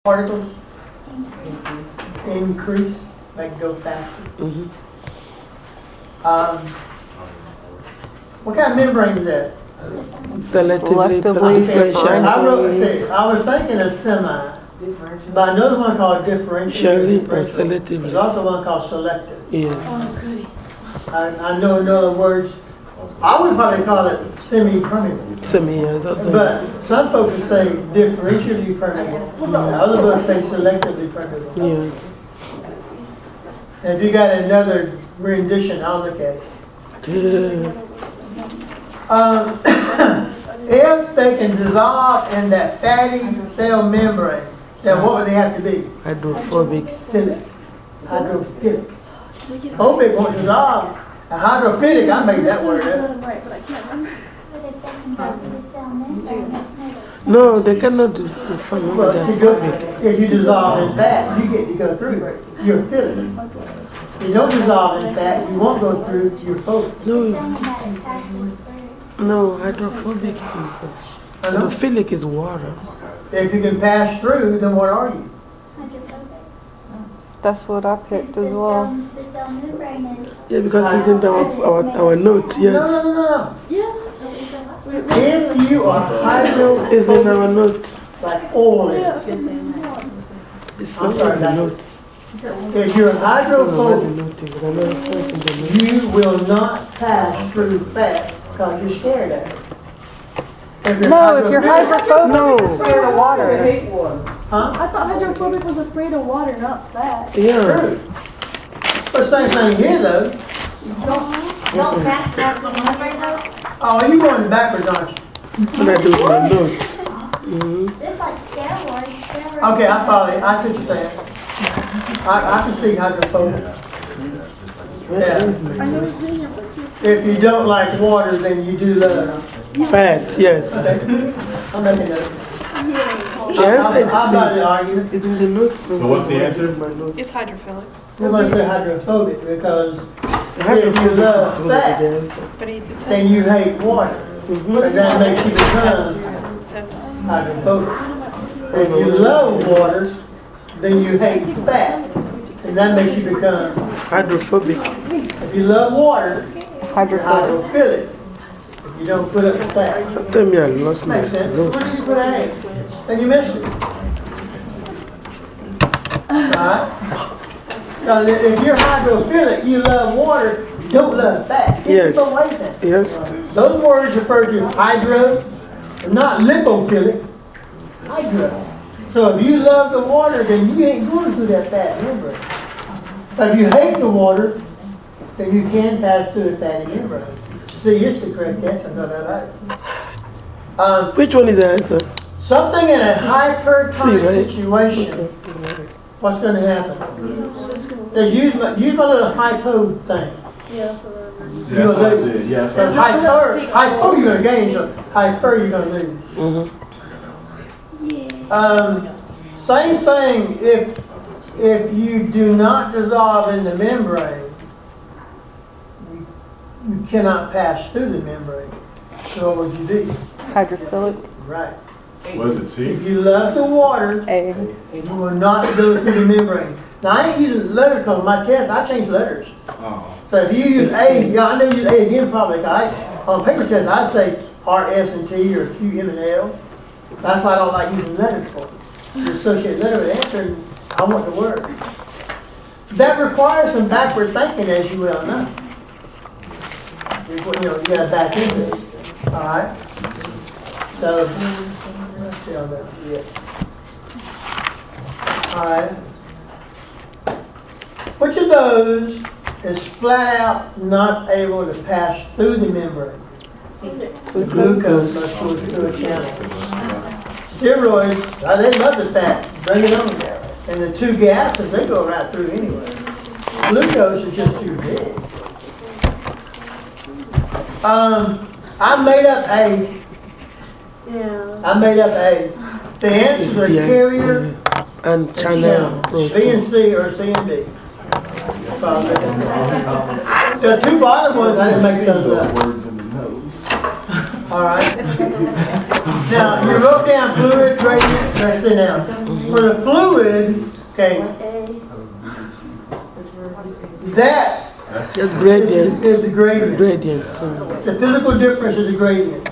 particles increase, make it go faster. What kind of membrane is that? Selectively I was thinking of semi, but I know there's one called differential. There's also one called selective. Yes. I know in other words, I would probably call it semi-permeable. Yes. But some folks would say differentially permeable. Other books say selectively permeable. Yeah. And if you got another rendition, I'll look at it. If they can dissolve in that fatty cell membrane, then what would they have to be? Hydrophobic. Hydrophilic. Phobic won't dissolve. A hydrophilic, I made that word up. No, they cannot do from Well, if you dissolve in fat, you get to go through. You're philic. If you don't dissolve in fat, you won't go through. You're phobic. No, hydrophobic is hydrophilic is water. If you can pass through, then what are you? That's what I picked as well. The cell membrane is. Yeah, because it's in our note, yes. No. If you are hydrophobic, It's in our note. like oil is. It's I'm not sorry, in the note. If you're hydrophobic, hydrophobic. you will not pass through fat because you're scared of it. No, if you're hydrophobic, you're scared of water. Huh? I thought hydrophobic was afraid of water, not fat. Yeah. True. But same thing here though. Don't fat pass the membrane though? Oh, you going backwards, aren't you? When I do my note. It's like steroids. Okay, I follow you. I see what you're saying. I can see hydrophobic. Yeah. If you don't like water, then you do love. Fat, yes. Okay. I'm making that. Yes, I'm not arguing. it's in the note. So what's the answer? It's hydrophilic. We must say hydrophobic because if you love fat, then you hate water. And that makes you become hydrophobic. If you love water, then you hate fat. And that makes you become Hydrophobic. If you love water, you're Hydrophilic. hydrophilic. If you don't put up with fat. Tell me I lost my Makes sense. note. Where did you put that in? Then you missed it. Alright? Because if you're hydrophilic, you love water, you don't love fat. Yes. Keep away from that. Yes. Those words refer to hydro, not lipophilic. Hydro. So if you love the water, then you ain't going through that fat membrane. But if you hate the water, then you can pass through the fatty membrane. C is the correct answer, no doubt about it. Which one is the answer? Something in a hypertonic C, right? situation, what's going to happen? Use my little hypo thing. You're going to lose. So hypo you're going to gain, so hyper you're going to lose. Same thing if you do not dissolve in the membrane, you cannot pass through the membrane. So what would you be? Hydrophilic. Right. What is it, C? If you love the water, A. you will not go through the membrane. Now I ain't using letters because on my test I change letters. Oh. So if you use A, yeah, I never use A again probably. On a paper test I'd say R, S, and T or Q, M, and L. That's why I don't like using letters for it. You associate letter with answer, and I want the word. That requires some backward thinking, as you well know. You got to back into it. All right. So let's see on that. Yeah. All right. Which of those is flat out not able to pass through the membrane? The glucose must go through a channel. Steroids, they love the fat. Bring it on. And the two gases, they go right through anyway. Glucose is just too big. I made up A. I made up A. The answers are carrier And channel. channel. B and C or C and D. The two bottom ones, I didn't make those up. Words in the nose. All right. Now, you wrote down fluid, gradient, let's see now. For the fluid, okay, that Just gradient. is the gradient. Gradient. The physical difference is the gradient.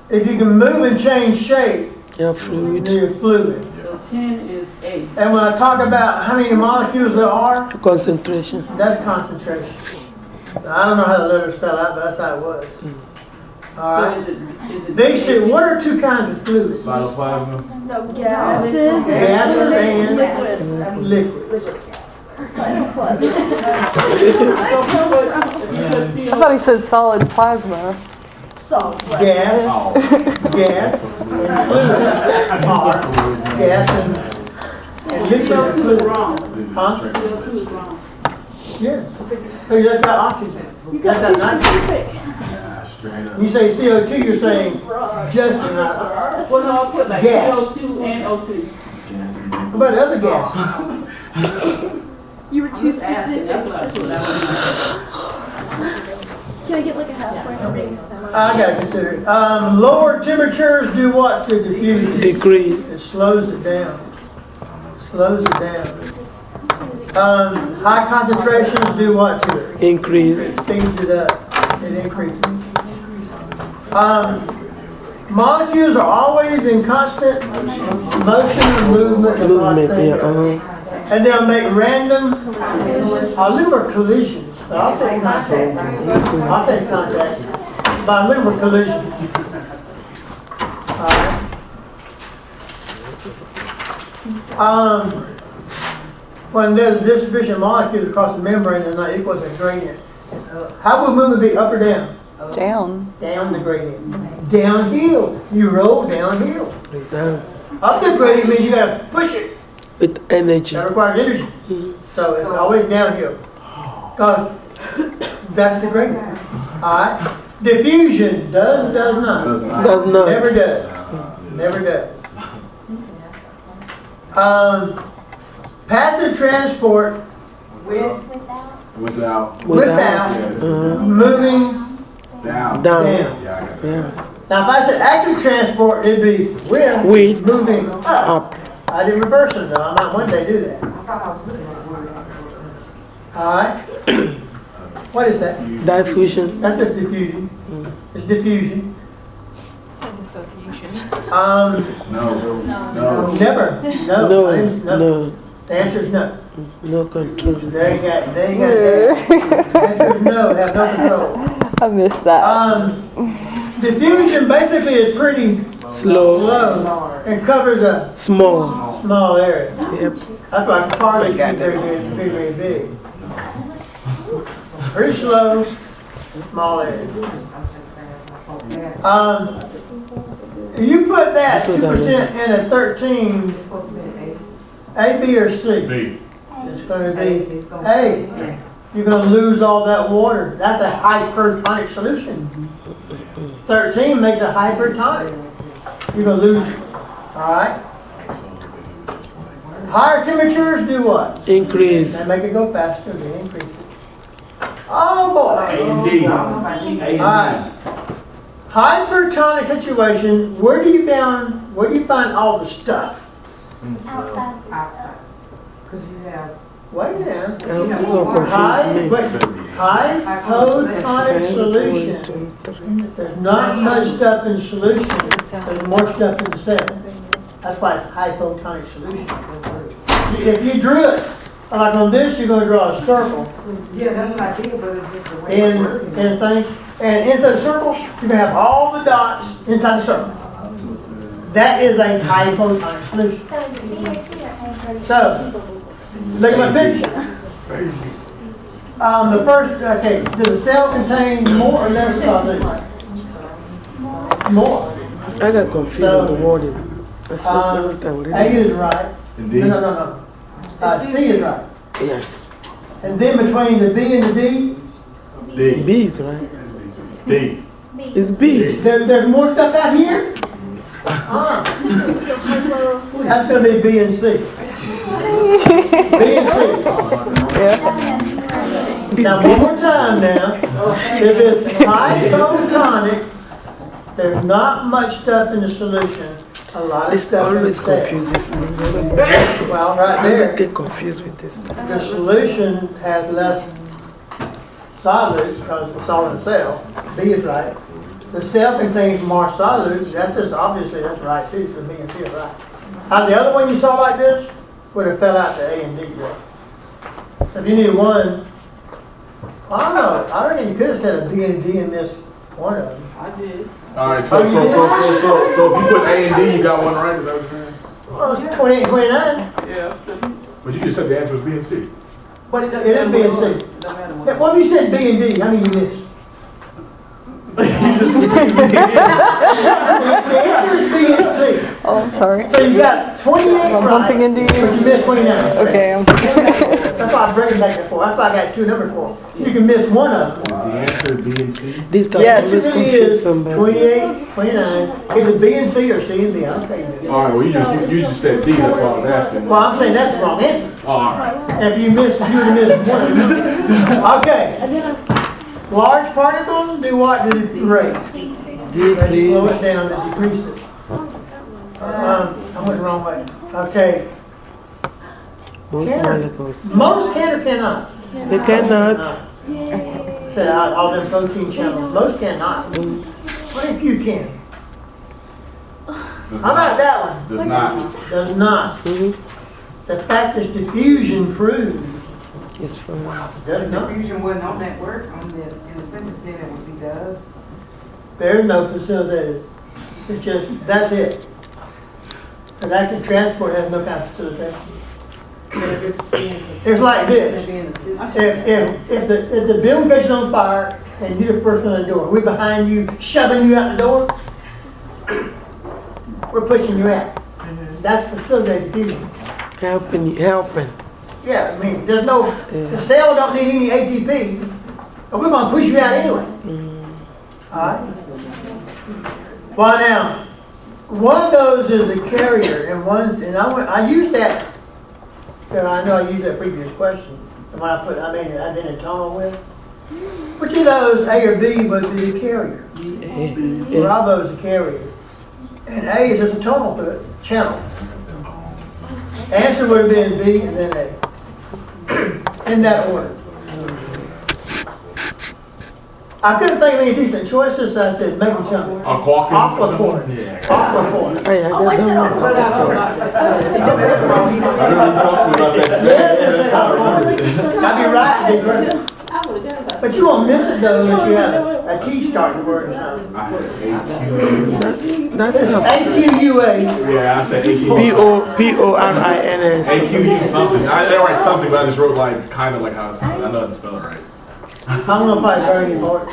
If you can move and change shape, Yeah, then fluid. you're fluid. So 10 is A. And when I talk about how many molecules there are, Concentration. that's concentration. Now, I don't know how the letters fell out, but that's how it was. All So right. is it These two, what are two kinds of fluids? Cytoplasm? No, gases Gases and liquids. liquids. I thought he said solid plasma. Salt. Gas, gas, and fluid are gas and liquid and CO2 is fluid. wrong. Huh? CO2 is wrong. Yeah. Because that's got oxygen. You That's got got too nitrogen. specific. Straight up. You say CO2, you're saying just enough. Well, no, I put like Gas. CO2 and O2. What about the other gas? You were too Just asking, specific. that's what I put. I Can I get like a half point for being semi? I gotta consider it. Lower temperatures do what to diffuse? Decrease. It slows it down. Slows it down. High concentrations do what to it? Increase. It speeds it up. It increases. Molecules are always in constant motion and movement. is what I Movement. think Yeah. of. And they'll make random, I'll look for collisions, but I'll take contact. I'll take contact. But I look for collisions. Alright. When there's a distribution of molecules across the membrane, they're not equal to a gradient. How will movement be, up or down? Down. Down the gradient. Downhill. You roll downhill. Down. Up the gradient means you gotta push it. With energy. That requires energy. So it's always downhill. Because that's the gradient. Alright? Diffusion does or does not? Does not. Does not. Never does. Never does. Passive transport Without. without moving Down. Down. down. Yeah, I got it. Yeah. Now if I said active transport, it'd be with moving up. Up. I did reverse them though. I might one day do that. Alright? What is that? Diffusion. That's just diffusion. It's diffusion. No. No. Never. No. No. No. No. The answer is no. No control. They ain't got that. The answer is no, have no control. I missed that. Diffusion basically is pretty Slow. low and covers a Small. small area. Yep. That's why particles get very big. Pretty slow, small area. You put that That's what that 2% in a 13, A, B, or C? B. It's going to be A. You're going to lose all that water. That's a hypertonic solution. 13 makes a hypertonic. You're going to lose it. All right? Higher temperatures do what? Increase. They make it go faster, they increase it. Oh boy! A and D. All right. Hypertonic situation. Where do you find all the stuff? Outside. Wait now. Hypotonic solution. There's not much stuff in solution. There's more stuff in the cell. That's why it's hypotonic solution. If you drew it like on this, you're going to draw a circle. Yeah, that's what I did, but it's just the way in it's worded. thing. And inside the circle, you're going to have all the dots inside the circle. That is a hypotonic solution. So is it B or C or A? So, look at my picture. The first, okay, does the cell contain more or less solid? More. I got confused with the wording. That's what every time we A read. is right. And D. No. C is right. Yes. And then between the B and the D, D. B is right. D. It's B. there's more stuff out here? That's going to be B and C. B and C. Now, one more time now. If it's hypotonic, there's not much stuff in the solution. A lot of This stuff always is there. confuses me. Well, right I there. always get confused with this stuff. The solution has less solutes because it's all in the cell. B is right. The cell contains more solutes. That's just obviously that's right too. So B and C are right. The other one you saw like this would have fell out to A and D. Yeah. So if you need one, I don't know. I reckon you could have said a B and a D and missed one of them. I did. All right, so if you put A and D, you got one right, is that what you're saying? Well, it's 28 and 29. Yeah. But you just said the answer was B and C. But it doesn't It is matter B and what C. it doesn't matter what. What if you said B and D? How many you missed? The answer is B and C. Oh, I'm sorry. So you got 28 I'm right, bumping into you. but you missed 29. Okay, That's why I'm breaking back and forth. That's why I got two numbers for it. You can miss one of them. Is the answer B and C? This stuff Yes. always It really confuses is somebody. 28, 29. Is it B and C or C and D? I'll say B. All right, well, you just said D, that's why I was asking. Well, I'm saying that's the wrong answer. All right. If you would have missed one of them. Okay. Large particles do what to the rate? They slow it down and decrease it. I went the wrong way. Okay. Most molecules. Most can or cannot? They cannot. Say all them protein channels. Most cannot. What if you can? How about that one? Does not. Does not. Mhm. The fact is diffusion proves It's from does not. Diffusion wasn't on that word, on the, in the sentence there, it would be does. There's no facilitated. It's just, that's it. An active transport has no kind of facilitation. But if it's being. It's like this. It's being assisted. If the building catches on fire and you're the first one in the door, we're behind you, shoving you out the door, we're pushing you out. That's facilitated diffusion. helping. Yeah, I mean, there's no, the cell don't need any ATP, but we're gonna push you out anyway. Alright? Well now, one of those is a carrier and I used that, I know I used that previous question. And when I've been in tonal with. Which of those, A or B, would be the carrier? Bravo is the carrier. And A is just a tonal channel. Answer would have been B and then A. In that order. I couldn't think of any decent choices, so I said, make them tell me. Aquaportin? Aquaportin. Yeah. Aquaportin. Hey, I Oh, I got said them. all. I remember talking about that. I'd be right, I'd be correct. I would have done that. But you won't miss it though unless you have a T starting word or something. I had That's It's enough. AQUA. Yeah, I said AQ. PORINS. AQU something. I didn't write something, but I just wrote like, kind of like how it's, I know how to spell it right. I'm gonna probably burn you for it.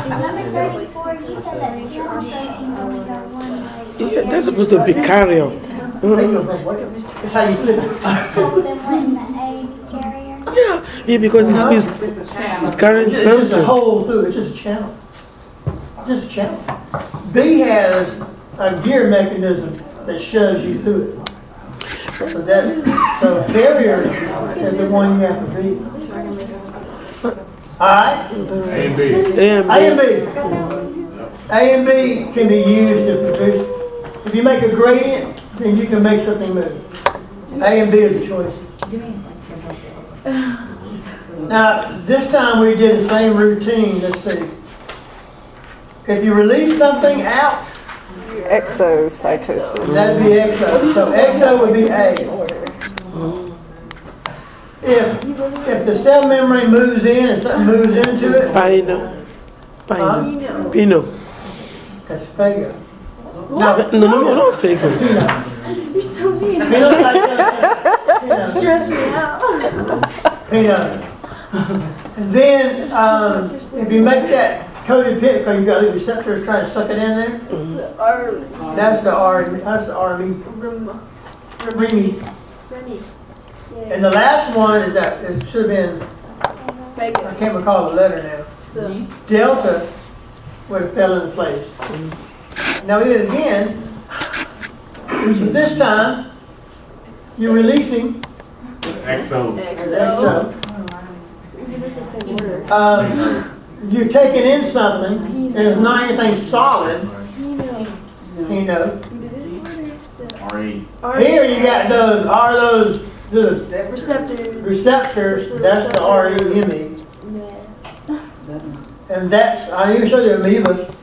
Number 34, you said that 213 only got one right. Yeah, they're supposed to be carrier. They go from what? It's how you flip it. So then wouldn't the A be carrier? Yeah, because No. it's carrying It's just a something. hole through, it's just a channel. Just a channel. B has a gear mechanism that shoves you through it. So carrier is the one you have to be. Alright? A and B. Yeah, A and B. A and B can be used to produce, if you make a gradient, then you can make something move. A and B are the choices. Now, this time we did the same routine, let's see. If you release something out, Exocytosis. that'd be exo. So exo would be A. If the cell membrane moves in and something moves into it, Pino. that's fago. No, No, fago. You're so mean. phenotype. Stress me out. Peanut. And then, if you make that coated pit, because you've got the receptors trying to suck it in there, that's the RME. And the last one is that, it should have been, I can't recall the letter now. Delta would have fell into place. Now we did it again. This time, you're releasing XO. exo. you're taking in something, and it's not anything solid, you know. RE. Here you got those the Receptors. that's the REME. And that's, I even show you amoebas.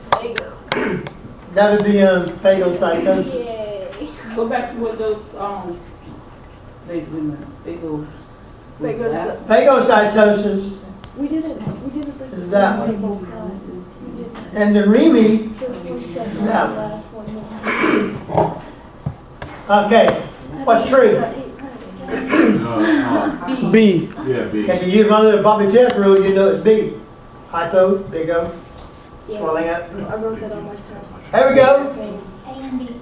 That would be phagocytosis. Yay. Go back to what those, they go. Phagocytosis We did it. is that one. We did it. And the REME, that one. Last one. Okay, what's true? B. Yeah, B. Can you use one of the Bobby Test rule, you know it's B. Hypo, big O, swelling up. I wrote that on my test. There we go. A and D.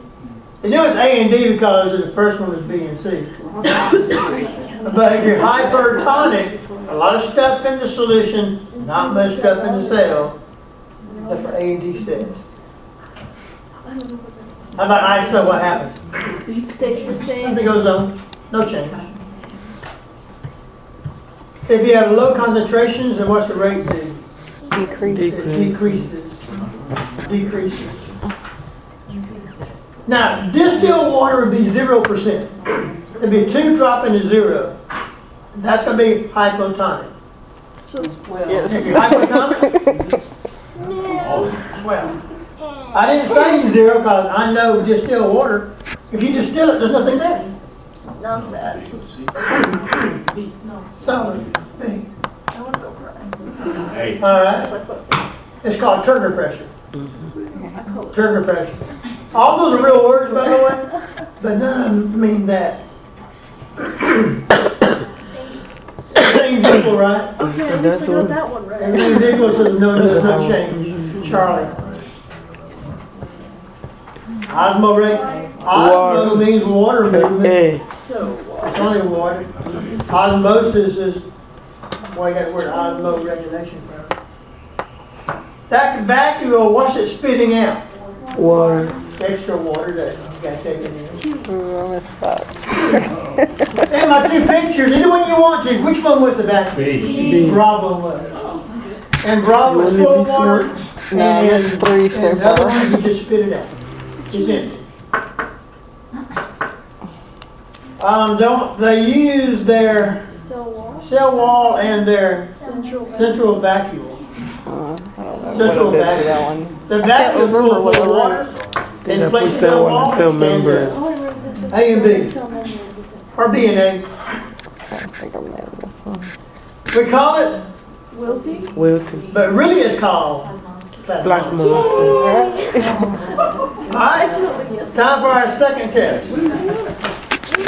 You know it's A and D because the first one was B and C. But if you're hypertonic, a lot of stuff in the solution, not much stuff in the cell. That's what A and D says. How about ISO, what happens? Stays the same. Nothing goes on, no change. If you have low concentrations, then what's the rate do? Decrease. It decreases. Now, distilled water would be 0%. It'd be 2 dropping to 0. That's going to be hypotonic. If you're hypotonic, well, I didn't say 0 because I know distilled water. If you distill it, there's nothing there. No, I'm sad. So, I want to go cry. Hey. all right. It's called Turner pressure. Turner pressure. All those are real words, by the way, but none of them mean that. Everything's equal, right? Okay, at least I got that one right. Everything's equal, so there's no change. Charlie. Osmo means water movement. A. So, It's only water. Osmosis is, well, you got the word osmo regulation from. That vacuole, what's it spitting out? Water. Extra water that you got taken in. Ooh, I missed that. And my 2 pictures, either one you want to. Which one was the vacuole? B. Bravo was. And Bravo was You full wanna of be water. smart? No, I missed 3 so And the other far. one, you just spit it out. It's empty. They use their cell wall and their central vacuole. I don't know Central what I did for vacuole. that one. The can't vacuole is remember full what of it was. water. Then I Inflates put cell that one, wall. I still remember it. A and B. Or B and A. I think I made this one. We call it, Wilton. but really it's called plasmon. Plasma. All right, time for our second test.